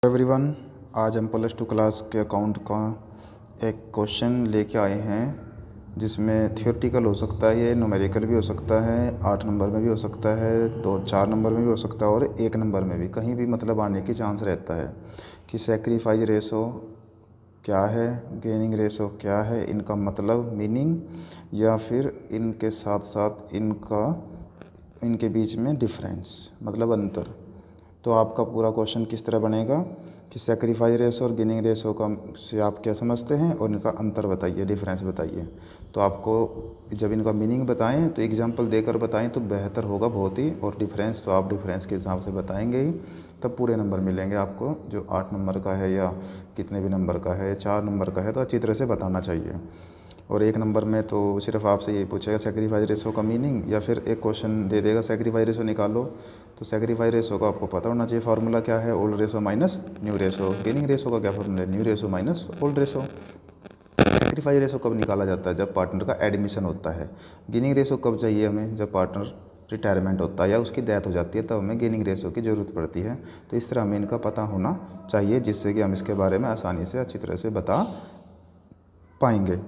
Everyone, आज हम plus two class के अकाउंट का एक क्वेश्चन लेके आए हैं जिसमें थियोरेटिकल हो सकता है, ये न्यूमेरिकल भी हो सकता है, 8 नंबर में भी हो सकता है, 2-4 नंबर में भी हो सकता है और 1 नंबर में भी कहीं भी मतलब आने की चांस रहता है कि सैक्रिफाइस रेशो क्या है, गेनिंग रेशो क्या है, इनका मतलब मीनिंग या फिर इनके साथ साथ इनके बीच में डिफरेंस मतलब अंतर। तो आपका पूरा क्वेश्चन किस तरह बनेगा कि सैक्रिफाइस रेशो और गेनिंग रेशो का से आप क्या समझते हैं और इनका अंतर बताइए, डिफरेंस बताइए। तो आपको जब इनका मीनिंग बताएं तो एग्जांपल देकर बताएं तो बेहतर होगा बहुत ही, और डिफरेंस तो आप डिफरेंस के हिसाब से बताएंगे ही, तब पूरे नंबर मिलेंगे आपको। जो 8 नंबर का है या कितने भी नंबर का है, 4 नंबर का है, तो अच्छी तरह से बताना चाहिए। और 1 नंबर में तो सिर्फ आपसे यही पूछेगा सैक्रिफाइस रेशो का मीनिंग, या फिर एक क्वेश्चन दे देगा सैक्रिफाइस रेशो निकालो। तो सैक्रिफाइस रेशो का आपको पता होना चाहिए फार्मूला क्या है, old ratio minus new ratio. Gaining ratio का क्या फार्मूला है, new ratio minus old ratio. Sacrifice ratio कब निकाला जाता है, जब पार्टनर का एडमिशन होता है। गेनिंग रेशो कब चाहिए हमें, जब पार्टनर रिटायरमेंट होता है या उसकी डेथ हो जाती है, तब हमें गेनिंग रेशो की ज़रूरत पड़ती है। तो इस तरह हमें इनका पता होना चाहिए, जिससे कि हम इसके बारे में आसानी से अच्छी तरह से बता पाएंगे।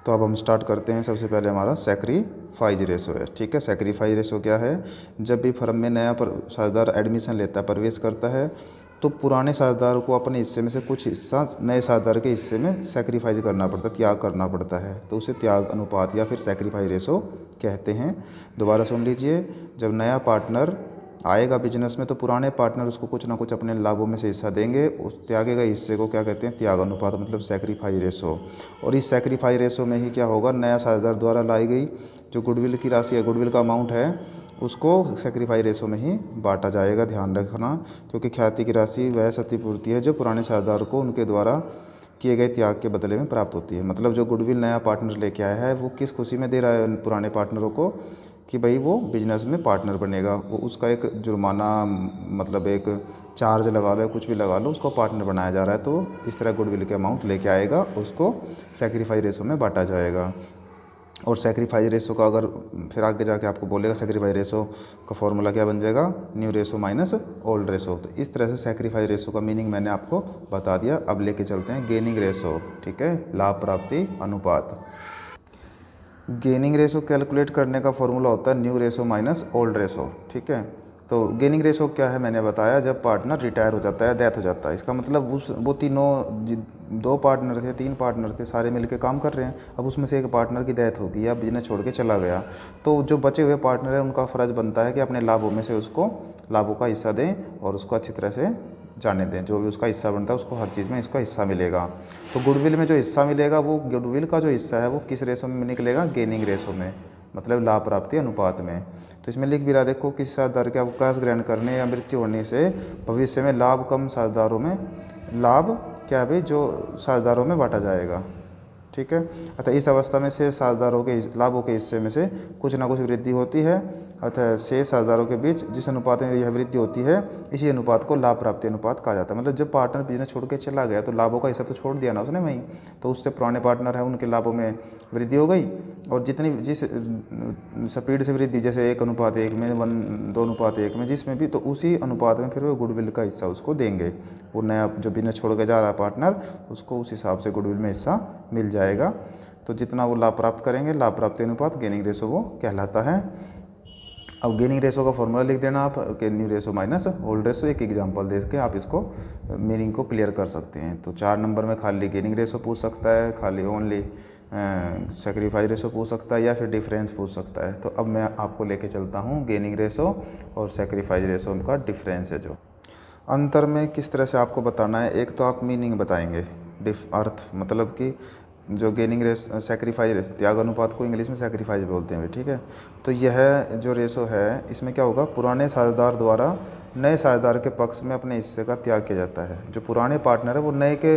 तो अब हम स्टार्ट करते हैं। सबसे पहले हमारा सैक्रिफाइस रेशो है, ठीक है। सैक्रिफाइस रेशो क्या है, जब भी फर्म में नया साझेदार एडमिशन लेता है, प्रवेश करता है, तो पुराने साझेदार को अपने हिस्से में से कुछ हिस्सा नए साझेदार के हिस्से में सैक्रिफाइस करना पड़ता है, त्याग करना पड़ता है। तो उसे त्याग अनुपात या फिर सैक्रिफाइस रेशो कहते हैं। दोबारा सुन लीजिए, जब नया पार्टनर आएगा बिजनेस में, तो पुराने पार्टनर उसको कुछ ना कुछ अपने लाभों में से हिस्सा देंगे। उस त्यागे गए हिस्से को क्या कहते हैं, त्याग अनुपात मतलब सैक्रिफाइस रेशो। और इस सैक्रिफाइस रेशो में ही क्या होगा, नया साझेदार द्वारा लाई गई जो गुडविल की राशि है, गुडविल का अमाउंट है, उसको सैक्रिफाइस रेशो में ही बांटा जाएगा। ध्यान रखना, क्योंकि ख्याति की राशि वह क्षतिपूर्ति है जो पुराने साझेदार को उनके द्वारा किए गए त्याग के बदले में प्राप्त होती है। मतलब जो गुडविल नया पार्टनर लेके आया है, वो किस खुशी में दे रहा है पुराने पार्टनरों को कि भाई वो बिजनेस में पार्टनर बनेगा। वो उसका एक जुर्माना मतलब एक चार्ज लगा लो, कुछ भी लगा लो, उसको पार्टनर बनाया जा रहा है। तो इस तरह गुडविल के अमाउंट लेके आएगा, उसको सैक्रिफाइस रेशो में बांटा जाएगा। और सैक्रिफाइस रेशो का अगर फिर आगे जाके आपको बोलेगा सैक्रिफाइस रेशो का फॉर्मूला क्या बन जाएगा, new ratio minus old ratio. तो इस तरह से सैक्रिफाइस रेशो का मीनिंग मैंने आपको बता दिया। अब लेके चलते हैं गेनिंग रेशो, ठीक है, लाभ प्राप्ति अनुपात। गेनिंग रेशो कैलकुलेट करने का फॉर्मूला होता है new ratio minus old ratio, ठीक है। तो गेनिंग रेशो क्या है, मैंने बताया, जब पार्टनर रिटायर हो जाता है, डेथ हो जाता है। इसका मतलब वो तीनों 2 पार्टनर थे, 3 पार्टनर थे, सारे मिलके काम कर रहे हैं। अब उसमें से एक पार्टनर की डेथ होगी या बिजनेस छोड़ के चला गया, तो जो बचे हुए पार्टनर हैं उनका फ़र्ज़ बनता है कि अपने लाभों में से उसको लाभों का हिस्सा दें और उसको अच्छी तरह से जाने दें। जो भी उसका हिस्सा बनता है उसको हर चीज़ में इसका हिस्सा मिलेगा। तो गुडविल में जो हिस्सा मिलेगा, वो गुडविल का जो हिस्सा है वो किस रेशो में निकलेगा, गेनिंग रेशो में, मतलब लाभ प्राप्ति अनुपात में। तो इसमें लिख भी रहा, देखो किसी साझेदार के अवकाश ग्रहण करने या मृत्यु होने से भविष्य में लाभ कम साझेदारों में लाभ क्या है भाई, जो साझेदारों में बांटा जाएगा, ठीक है। अतः इस अवस्था में शेष साझेदारों के लाभों के हिस्से में से कुछ ना कुछ वृद्धि होती है। अतः शेष साझेदारों के बीच जिस अनुपात में यह वृद्धि होती है, इसी अनुपात को लाभ प्राप्ति अनुपात कहा जाता है। मतलब जब पार्टनर बिजनेस छोड़ के चला गया, तो लाभों का हिस्सा तो छोड़ दिया ना उसने वहीं, तो उससे पुराने पार्टनर है उनके लाभों में वृद्धि हो गई। और जितनी जिस स्पीड से वृद्धि, जैसे 1:1 में, 2:1 में, जिसमें भी, तो उसी अनुपात में फिर वो गुडविल का हिस्सा उसको देंगे। वो नया जो बिजनेस छोड़ के जा रहा है पार्टनर, उसको उस हिसाब से गुडविल में हिस्सा मिल जाएगा। तो जितना वो लाभ प्राप्त करेंगे, लाभ प्राप्ति अनुपात गेनिंग रेशो वो कहलाता है। अब गेनिंग रेशो का फॉर्मूला लिख देना आप कि new ratio minus old ratio. एक एग्जांपल दे के आप इसको मीनिंग को क्लियर कर सकते हैं। तो 4 नंबर में खाली गेनिंग रेशो पूछ सकता है, खाली ओनली सैक्रिफाइस रेशो पूछ सकता है, या फिर डिफरेंस पूछ सकता है। तो अब मैं आपको लेके चलता हूँ गेनिंग रेशो और सैक्रिफाइस रेशो का डिफरेंस है जो अंतर में किस तरह से आपको बताना है। एक तो आप मीनिंग बताएंगे, अर्थ, मतलब कि जो गेनिंग रेस सैक्रिफाइस त्याग अनुपात को इंग्लिश में सैक्रिफाइस बोलते हैं, ठीक है। तो यह जो रेशो है, इसमें क्या होगा, पुराने साझेदार द्वारा नए साझेदार के पक्ष में अपने हिस्से का त्याग किया जाता है। जो पुराने पार्टनर है वो नए के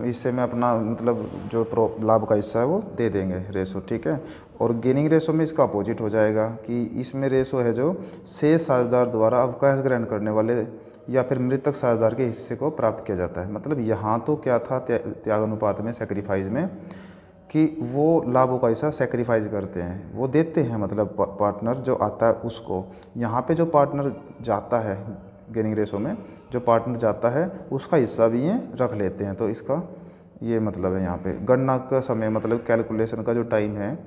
हिस्से में अपना मतलब जो लाभ का हिस्सा है वो दे देंगे रेशो, ठीक है। और गेनिंग रेशो में इसका अपोजिट हो जाएगा कि इसमें रेशो है जो शेष साझेदार द्वारा अवकाश ग्रहण करने वाले या फिर मृतक साझेदार के हिस्से को प्राप्त किया जाता है। मतलब यहाँ तो क्या था त्याग अनुपात में, सैक्रिफाइस में, कि वो लाभों का हिस्सा सैक्रिफाइस करते हैं, वो देते हैं, मतलब पार्टनर जो आता है उसको। यहाँ पे जो पार्टनर जाता है गेनिंग रेशो में जो पार्टनर जाता है उसका हिस्सा भी ये रख लेते हैं। तो इसका ये मतलब है यहाँ पे गणना का समय मतलब कैलकुलेशन का जो टाइम है,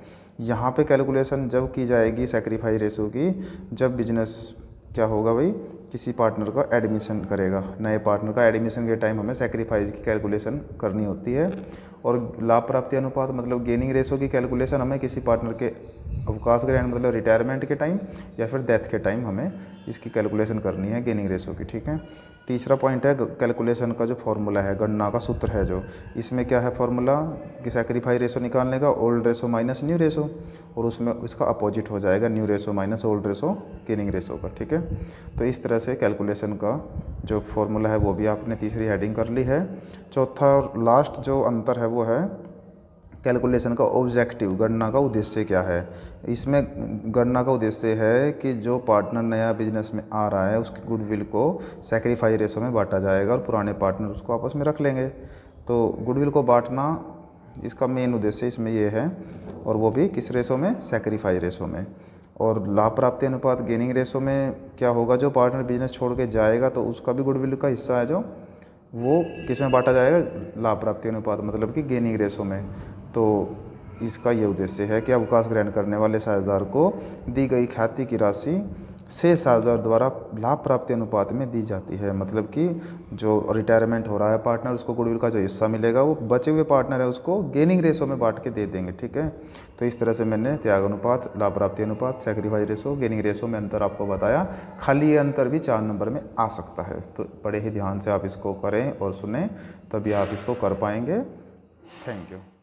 यहाँ पे कैलकुलेशन जब की जाएगी सैक्रिफाइस रेशो की, जब बिजनेस क्या होगा भाई, किसी पार्टनर का एडमिशन करेगा, नए पार्टनर का एडमिशन के टाइम हमें सैक्रिफाइस की कैलकुलेशन करनी होती है। और लाभ प्राप्ति अनुपात मतलब गेनिंग रेशो की कैलकुलेशन हमें किसी पार्टनर के अवकाश ग्रहण मतलब रिटायरमेंट के टाइम या फिर डेथ के टाइम हमें इसकी कैलकुलेशन करनी है गेनिंग रेशो की, ठीक है। तीसरा पॉइंट है कैलकुलेशन का जो फॉर्मूला है, गणना का सूत्र है जो, इसमें क्या है फॉर्मूला कि सैक्रिफाइस रेशो निकालने का old ratio minus new ratio, और उसमें इसका अपोजिट हो जाएगा new ratio minus old ratio gaining ratio का, ठीक है। तो इस तरह से कैलकुलेशन का जो फॉर्मूला है वो भी आपने तीसरी हेडिंग कर ली है। चौथा और लास्ट जो अंतर है वो है कैलकुलेशन का ऑब्जेक्टिव, गणना का उद्देश्य क्या है। इसमें गणना का उद्देश्य है कि जो पार्टनर नया बिजनेस में आ रहा है उसकी गुडविल को सैक्रिफाइस रेशो में बांटा जाएगा और पुराने पार्टनर उसको आपस में रख लेंगे। तो गुडविल को बांटना इसका मेन उद्देश्य इसमें ये है, और वो भी किस रेशो में, सैक्रिफाइस रेशो में। और लाभ प्राप्ति अनुपात गेनिंग रेशो में क्या होगा, जो पार्टनर बिजनेस छोड़ के जाएगा तो उसका भी गुडविल का हिस्सा है जो वो किस में बांटा जाएगा, लाभ प्राप्ति अनुपात मतलब कि गेनिंग रेशो में। तो इसका ये उद्देश्य है कि अवकाश ग्रहण करने वाले साझेदार को दी गई ख्याति की राशि शेष साझेदार द्वारा लाभ प्राप्ति अनुपात में दी जाती है। मतलब कि जो रिटायरमेंट हो रहा है पार्टनर उसको गुडविल का जो हिस्सा मिलेगा वो बचे हुए पार्टनर है उसको गेनिंग रेशो में बांट के दे देंगे, ठीक है। तो इस तरह से मैंने त्याग अनुपात, लाभ प्राप्ति अनुपात, सैक्रिफाइस रेशो, गेनिंग रेशो में अंतर आपको बताया। खाली ये अंतर भी 4 नंबर में आ सकता है, तो बड़े ही ध्यान से आप इसको करें और सुने, तभी आप इसको कर पाएंगे। Thank you.